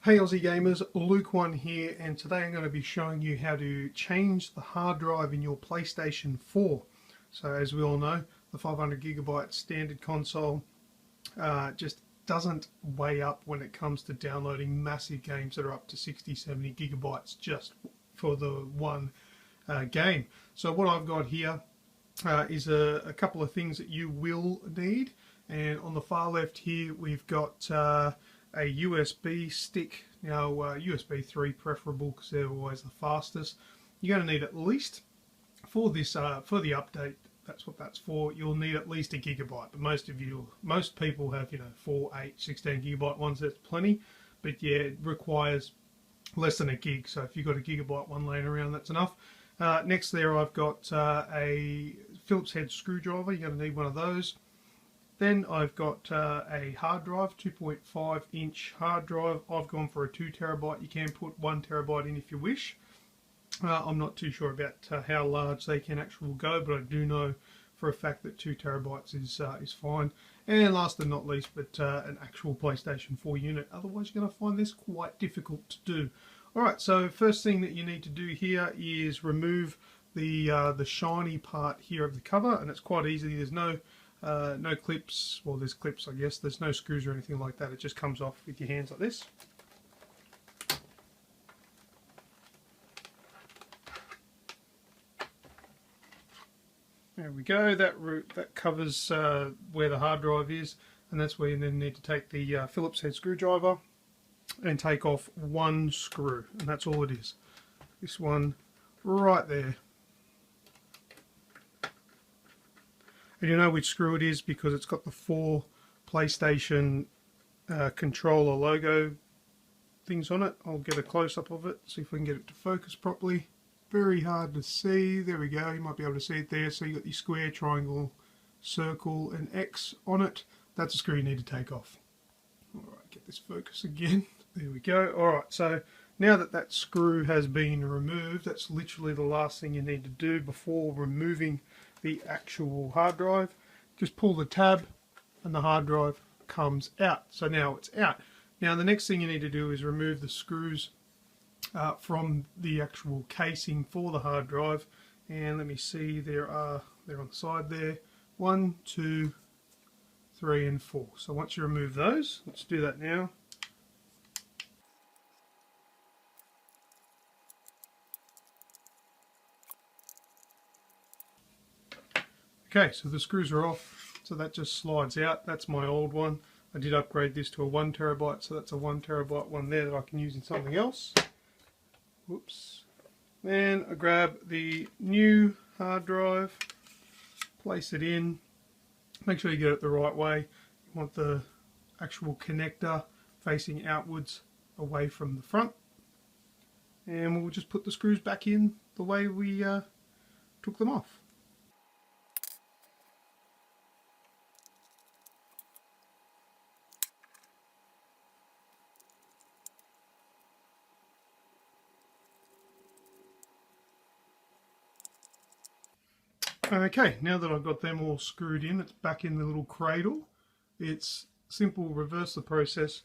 Hey Aussie gamers, Luke1 here, and today I'm going to be showing you how to change the hard drive in your PlayStation 4. So as we all know, the 500GB standard console just doesn't weigh up when it comes to downloading massive games that are up to 60-70 gigabytes just for the one game. So what I've got here is a couple of things that you will need, and on the far left here we've got a USB stick. Now USB 3 preferable because they're always the fastest. You're going to need at least, for this for the update, that's what that's for, you'll need at least 1 gigabyte. But most people have 4, 8, 16 gigabyte ones. That's plenty, but yeah, it requires less than 1 gig. So if you've got 1 gigabyte one laying around, that's enough. Next there I've got a Phillips head screwdriver. You're going to need one of those. Then I've got a hard drive, 2.5 inch hard drive. I've gone for a 2 terabyte. You can put 1 terabyte in if you wish. I'm not too sure about how large they can actually go, but I do know for a fact that 2 terabytes is fine. And last but not least, but an actual PlayStation 4 unit. Otherwise you're going to find this quite difficult to do. Alright, so first thing that you need to do here is remove the shiny part here of the cover, and it's quite easy. There's no clips. Well, there's clips, I guess. There's no screws or anything like that. It just comes off with your hands like this. There we go. That covers where the hard drive is, and that's where you then need to take the Phillips head screwdriver and take off one screw, and that's all it is. This one right there. And you know which screw it is because it's got the 4 PlayStation controller logo things on it. I'll get a close-up of it, see if we can get it to focus properly. Very hard to see. There we go. You might be able to see it there. So you've got your square, triangle, circle and X on it. That's a screw you need to take off. Alright, get this focus again. There we go. Alright, so now that that screw has been removed, that's literally the last thing you need to do before removing the actual hard drive. Just pull the tab and the hard drive comes out. So now it's out. Now the next thing you need to do is remove the screws from the actual casing for the hard drive. And let me see, they're on the side there. 1, 2, 3 and 4. So once you remove those, let's do that now. Okay, so the screws are off, so that just slides out. That's my old one. I did upgrade this to a 1 terabyte, so that's a 1 terabyte one there that I can use in something else. Whoops. Then I grab the new hard drive, place it in. Make sure you get it the right way. You want the actual connector facing outwards away from the front. And we'll just put the screws back in the way we took them off. Okay, now that I've got them all screwed in, it's back in the little cradle. It's simple, reverse the process,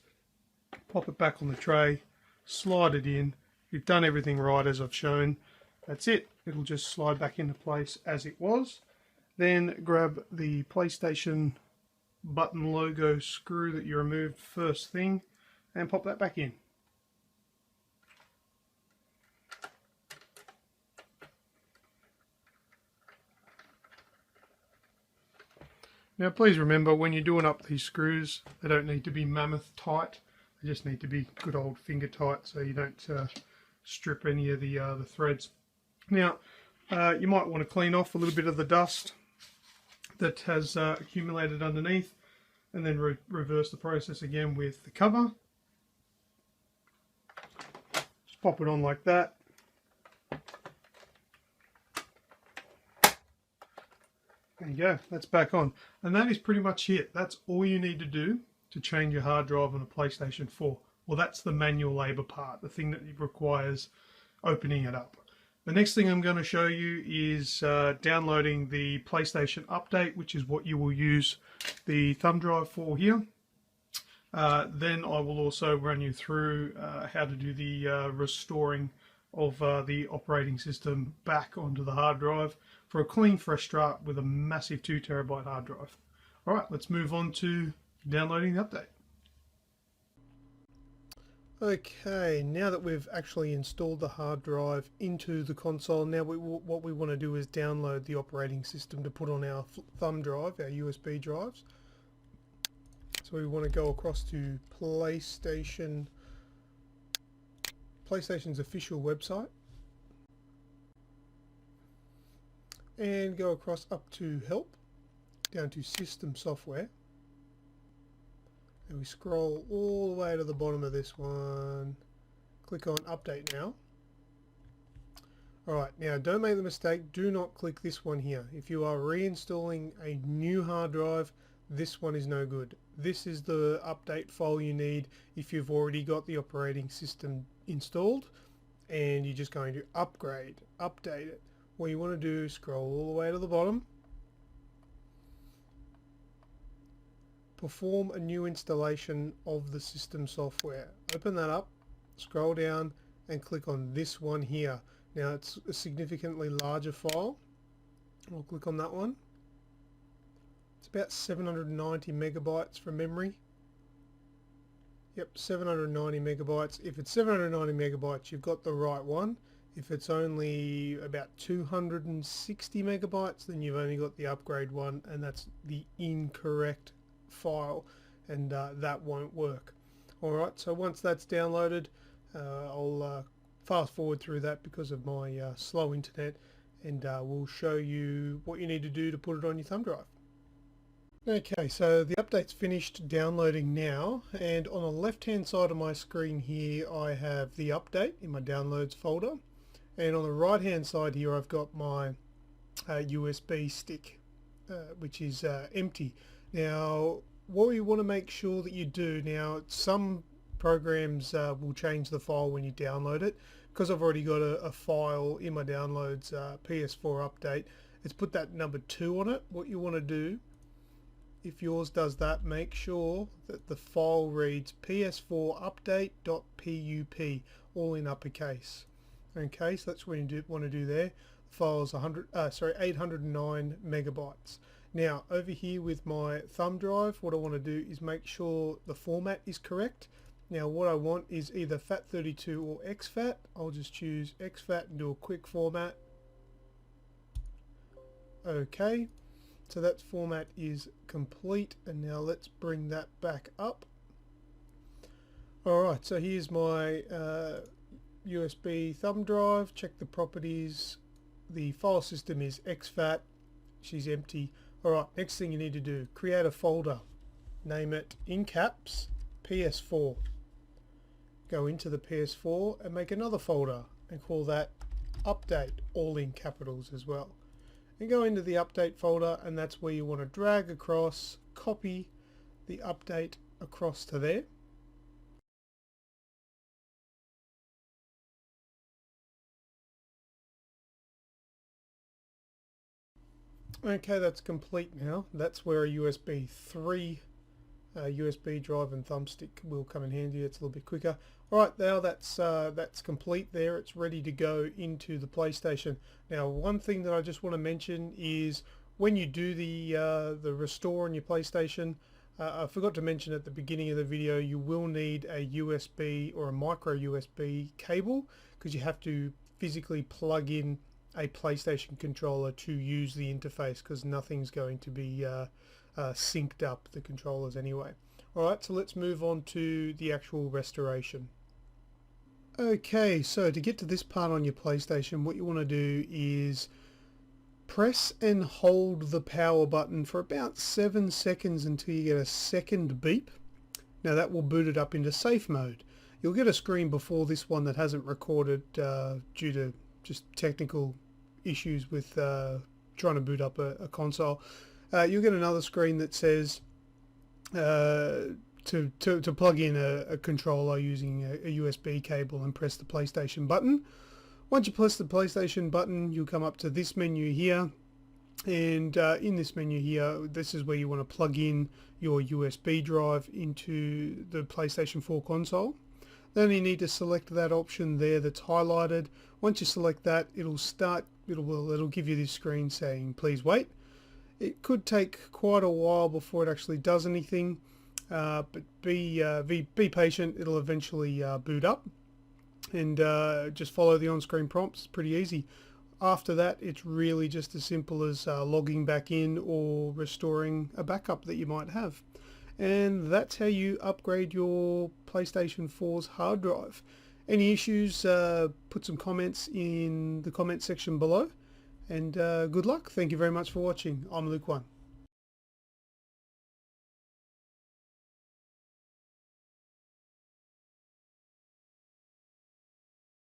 pop it back on the tray, slide it in. You've done everything right as I've shown. That's it. It'll just slide back into place as it was. Then grab the PlayStation button logo screw that you removed first thing and pop that back in. Now please remember, when you're doing up these screws, they don't need to be mammoth tight. They just need to be good old finger tight so you don't strip any of the threads. Now you might want to clean off a little bit of the dust that has accumulated underneath, and then reverse the process again with the cover. Just pop it on like that. There you go, that's back on. And that is pretty much it. That's all you need to do to change your hard drive on a PlayStation 4. Well, that's the manual labour part, the thing that requires opening it up. The next thing I'm going to show you is downloading the PlayStation Update, which is what you will use the thumb drive for here. Then I will also run you through how to do the restoring of the operating system back onto the hard drive for a clean fresh start with a massive 2 terabyte hard drive. Alright, let's move on to downloading the update. Okay, now that we've actually installed the hard drive into the console, now what we want to do is download the operating system to put on our thumb drive, our USB drives. So we want to go across to PlayStation's official website and go across up to Help, down to System Software, and we scroll all the way to the bottom of this one, click on Update Now. Alright, now don't make the mistake, do not click this one here. If you are reinstalling a new hard drive, this one is no good. This is the update file you need if you've already got the operating system installed and you're just going to upgrade, update it. What you want to do is scroll all the way to the bottom, perform a new installation of the system software. Open that up, scroll down and click on this one here. Now it's a significantly larger file. I'll click on that one. It's about 790 megabytes from memory. Yep, 790 megabytes. If it's 790 megabytes, you've got the right one. If it's only about 260 megabytes, then you've only got the upgrade one, and that's the incorrect file, and that won't work. Alright, so once that's downloaded, I'll fast forward through that because of my slow internet, and we'll show you what you need to do to put it on your thumb drive. Okay, so the update's finished downloading now, and on the left hand side of my screen here I have the update in my downloads folder, and on the right hand side here I've got my USB stick, which is empty. Now what we want to make sure that you do, now some programs will change the file when you download it. Because I've already got a file in my downloads, PS4 update, it's put that number 2 on it. What you want to do, if yours does that, make sure that the file reads ps4 update.pup, all in uppercase. Okay, so that's what you want to do there. The file is 809 megabytes. Now over here with my thumb drive, what I want to do is make sure the format is correct. Now what I want is either FAT32 or exFAT. I'll just choose exFAT and do a quick format. Okay, so that format is complete, and now let's bring that back up. Alright, so here's my USB thumb drive. Check the properties. The file system is exFAT. She's empty. Alright, next thing you need to do, create a folder. Name it in caps PS4. Go into the PS4 and make another folder and call that update, all in capitals as well. And go into the update folder, and that's where you want to drag across, copy the update across to there. Okay, that's complete now. That's where a USB 3 USB drive and thumbstick will come in handy. It's a little bit quicker. Alright, now that's complete there. It's ready to go into the PlayStation. Now one thing that I just want to mention is when you do the restore on your PlayStation, I forgot to mention at the beginning of the video, you will need a USB or a micro USB cable, because you have to physically plug in a PlayStation controller to use the interface, because nothing's going to be synced up, the controllers anyway. Alright, so let's move on to the actual restoration. Okay, so to get to this part on your PlayStation, what you want to do is press and hold the power button for about 7 seconds until you get a second beep. Now that will boot it up into safe mode. You'll get a screen before this one that hasn't recorded due to just technical issues with trying to boot up a console. You'll get another screen that says to plug in a controller using a USB cable and press the PlayStation button. Once you press the PlayStation button, you'll come up to this menu here, And in this menu here, this is where you want to plug in your USB drive into the PlayStation 4 console. Then you need to select that option there that's highlighted. Once you select that, it'll give you this screen saying please wait. It could take quite a while before it actually does anything, but be patient. It'll eventually boot up, and just follow the on-screen prompts. Pretty easy. After that, it's really just as simple as logging back in or restoring a backup that you might have. And that's how you upgrade your PlayStation 4's hard drive. Any issues, put some comments in the comment section below. And good luck. Thank you very much for watching. I'm Luke1.